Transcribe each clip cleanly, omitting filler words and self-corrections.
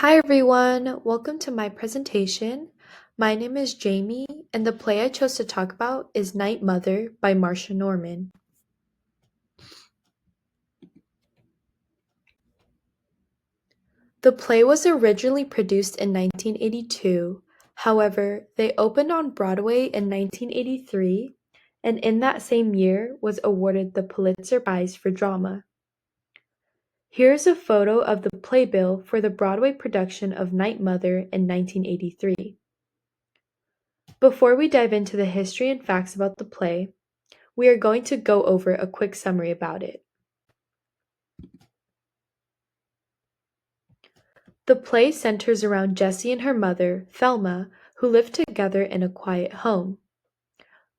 Hi everyone, welcome to my presentation. My name is Jaimie, and the play I chose to talk about is Night Mother by Marsha Norman. The play was originally produced in 1982, however, they opened on Broadway in 1983, and in that same year was awarded the Pulitzer Prize for Drama. Here is a photo of the playbill for the Broadway production of Night Mother in 1983. Before we dive into the history and facts about the play, we are going to go over a quick summary about it. The play centers around Jessie and her mother, Thelma, who live together in a quiet home.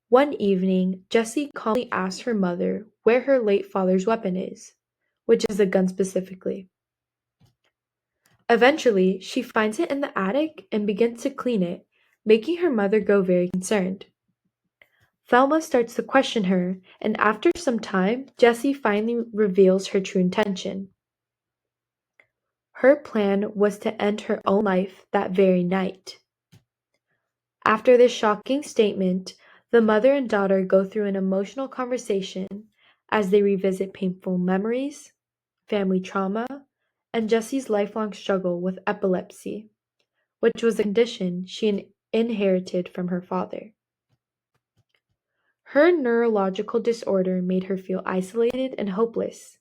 One evening, Jessie calmly asks her mother where her late father's weapon is, which is a gun specifically. Eventually, she finds it in the attic and begins to clean it, making her mother grow very concerned. Thelma starts to question her, and after some time, Jessie finally reveals her true intention. Her plan was to end her own life that very night. After this shocking statement, the mother and daughter go through an emotional conversation as they revisit painful memories, family trauma, and Jessie's lifelong struggle with epilepsy, which was a condition she inherited from her father. Her neurological disorder made her feel isolated and hopeless,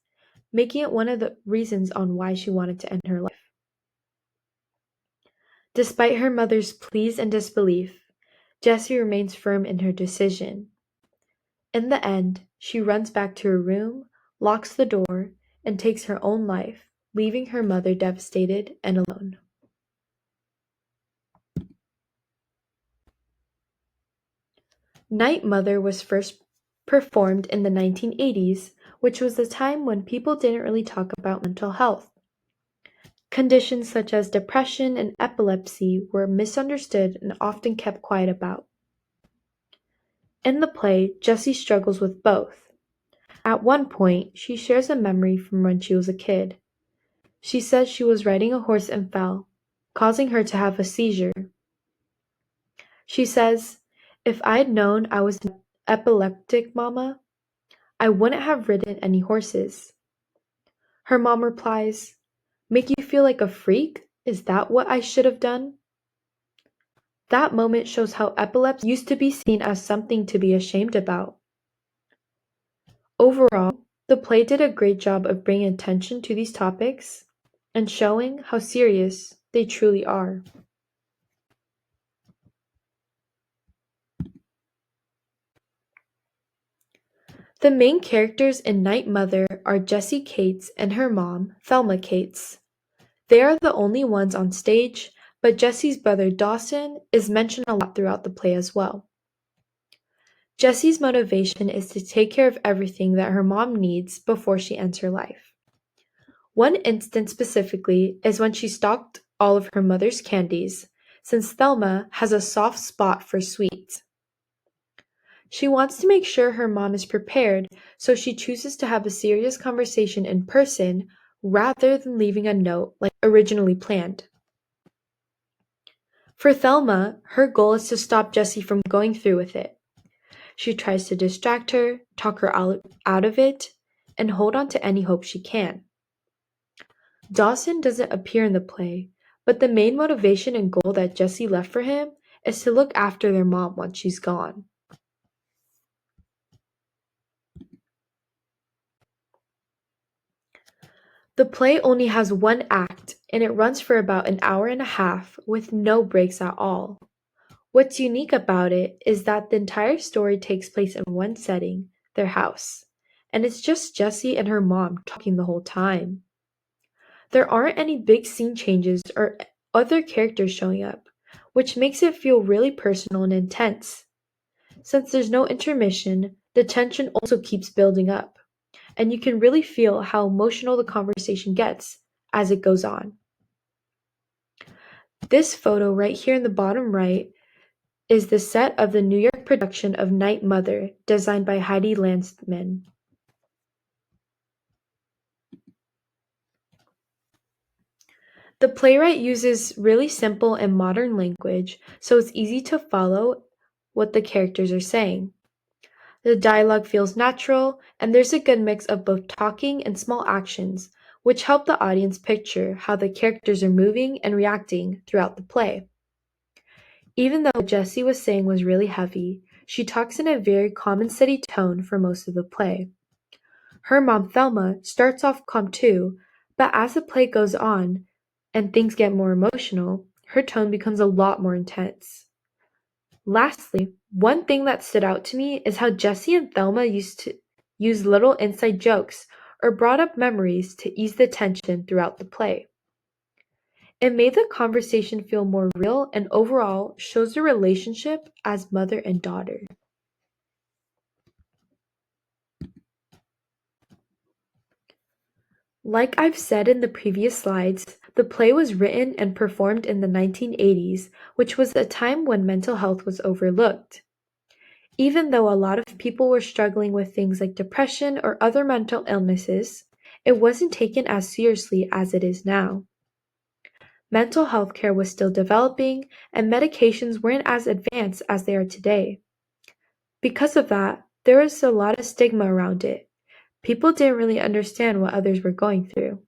making it one of the reasons on why she wanted to end her life. Despite her mother's pleas and disbelief, Jessie remains firm in her decision. In the end, she runs back to her room, locks the door, and takes her own life, leaving her mother devastated and alone. Night Mother was first performed in the 1980s, which was a time when people didn't really talk about mental health. Conditions such as depression and epilepsy were misunderstood and often kept quiet about. In the play, Jessie struggles with both. At one point, she shares a memory from when she was a kid. She says she was riding a horse and fell, causing her to have a seizure. She says, "If I'd known I was an epileptic, Mama, I wouldn't have ridden any horses." Her mom replies, "Make you feel like a freak? Is that what I should have done?" That moment shows how epilepsy used to be seen as something to be ashamed about. Overall, the play did a great job of bringing attention to these topics and showing how serious they truly are. The main characters in Night Mother are Jessie Cates and her mom, Thelma Cates. They are the only ones on stage, but Jessie's brother Dawson is mentioned a lot throughout the play as well. Jessie's motivation is to take care of everything that her mom needs before she ends her life. One instance specifically is when she stocked all of her mother's candies, since Thelma has a soft spot for sweets. She wants to make sure her mom is prepared, so she chooses to have a serious conversation in person rather than leaving a note like originally planned. For Thelma, her goal is to stop Jessie from going through with it. She tries to distract her, talk her out of it, and hold on to any hope she can. Dawson doesn't appear in the play, but the main motivation and goal that Jessie left for him is to look after their mom once she's gone. The play only has one act, and it runs for about an hour and a half with no breaks at all. What's unique about it is that the entire story takes place in one setting, their house, and it's just Jessie and her mom talking the whole time. There aren't any big scene changes or other characters showing up, which makes it feel really personal and intense. Since there's no intermission, the tension also keeps building up, and you can really feel how emotional the conversation gets as it goes on. This photo right here in the bottom right is the set of the New York production of Night Mother, designed by Heidi Landsman. The playwright uses really simple and modern language, so it's easy to follow what the characters are saying. The dialogue feels natural, and there's a good mix of both talking and small actions, which help the audience picture how the characters are moving and reacting throughout the play. Even though what Jessie was saying was really heavy, she talks in a very calm and steady tone for most of the play. Her mom, Thelma, starts off calm too, but as the play goes on and things get more emotional, her tone becomes a lot more intense. Lastly, one thing that stood out to me is how Jessie and Thelma used to use little inside jokes or brought up memories to ease the tension throughout the play. It made the conversation feel more real and overall shows the relationship as mother and daughter. Like I've said in the previous slides, the play was written and performed in the 1980s, which was a time when mental health was overlooked. Even though a lot of people were struggling with things like depression or other mental illnesses, it wasn't taken as seriously as it is now. Mental health care was still developing, and medications weren't as advanced as they are today. Because of that, there was a lot of stigma around it. People didn't really understand what others were going through.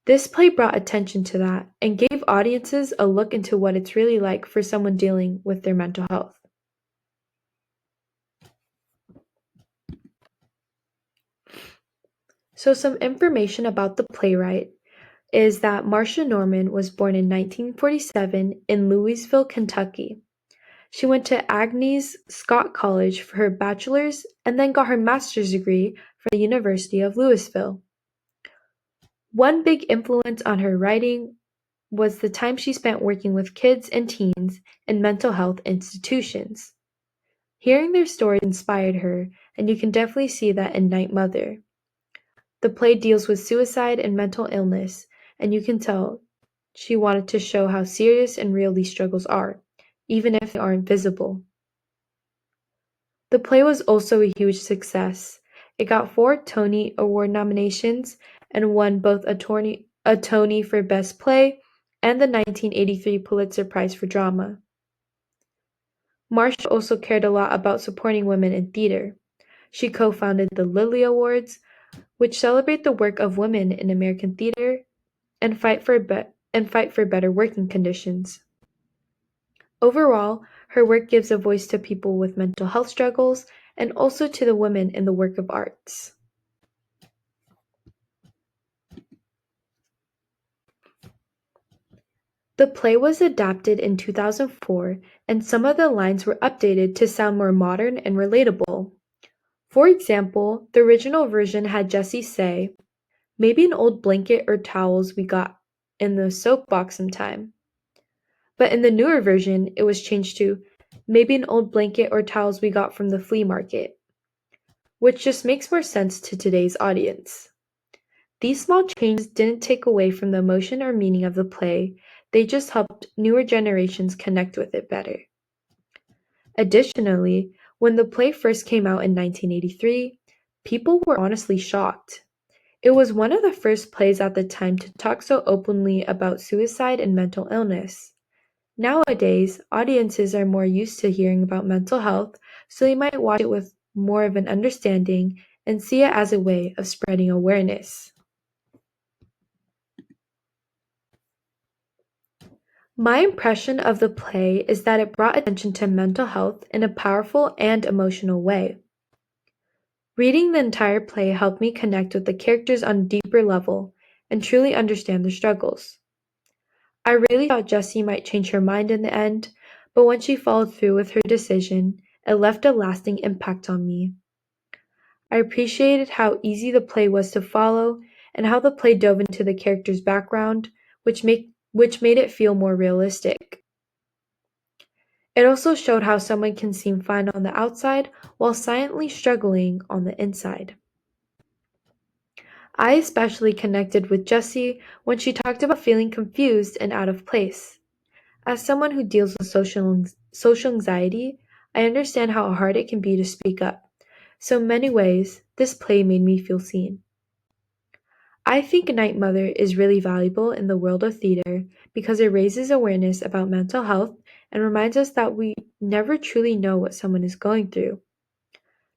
This play brought attention to that and gave audiences a look into what it's really like for someone dealing with their mental health. So, some information about the playwright is that Marcia Norman was born in 1947 in Louisville, Kentucky. She went to Agnes Scott College for her bachelor's and then got her master's degree from the University of Louisville. One big influence on her writing was the time she spent working with kids and teens in mental health institutions. Hearing their stories inspired her, and you can definitely see that in Night Mother. The play deals with suicide and mental illness, and you can tell she wanted to show how serious and real these struggles are, even if they aren't visible. The play was also a huge success. It got 4 Tony Award nominations and won both a Tony for Best Play and the 1983 Pulitzer Prize for Drama. Marcia also cared a lot about supporting women in theater. She co-founded the Lilly Awards, which celebrate the work of women in American theater and fight for better working conditions. Overall, her work gives a voice to people with mental health struggles and also to the women in the work of arts. The play was adapted in 2004, and some of the lines were updated to sound more modern and relatable. For example, the original version had Jessie say, "Maybe an old blanket or towels we got in the soap box sometime." But in the newer version, it was changed to, "Maybe an old blanket or towels we got from the flea market," which just makes more sense to today's audience. These small changes didn't take away from the emotion or meaning of the play, they just helped newer generations connect with it better. Additionally, when the play first came out in 1983, people were honestly shocked. It was one of the first plays at the time to talk so openly about suicide and mental illness. Nowadays, audiences are more used to hearing about mental health, so they might watch it with more of an understanding and see it as a way of spreading awareness. My impression of the play is that it brought attention to mental health in a powerful and emotional way. Reading the entire play helped me connect with the characters on a deeper level and truly understand their struggles. I really thought Jessie might change her mind in the end, but when she followed through with her decision, it left a lasting impact on me. I appreciated how easy the play was to follow and how the play dove into the character's background, which made it feel more realistic. It also showed how someone can seem fine on the outside while silently struggling on the inside. I especially connected with Jessie when she talked about feeling confused and out of place. As someone who deals with social anxiety, I understand how hard it can be to speak up. So in many ways, this play made me feel seen. I think Night Mother is really valuable in the world of theater because it raises awareness about mental health and reminds us that we never truly know what someone is going through.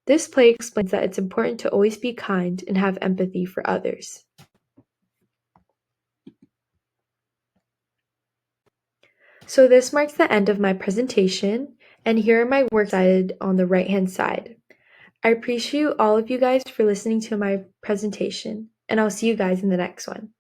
This play explains that it's important to always be kind and have empathy for others. So this marks the end of my presentation, and here are my works cited on the right-hand side. I appreciate all of you guys for listening to my presentation, and I'll see you guys in the next one.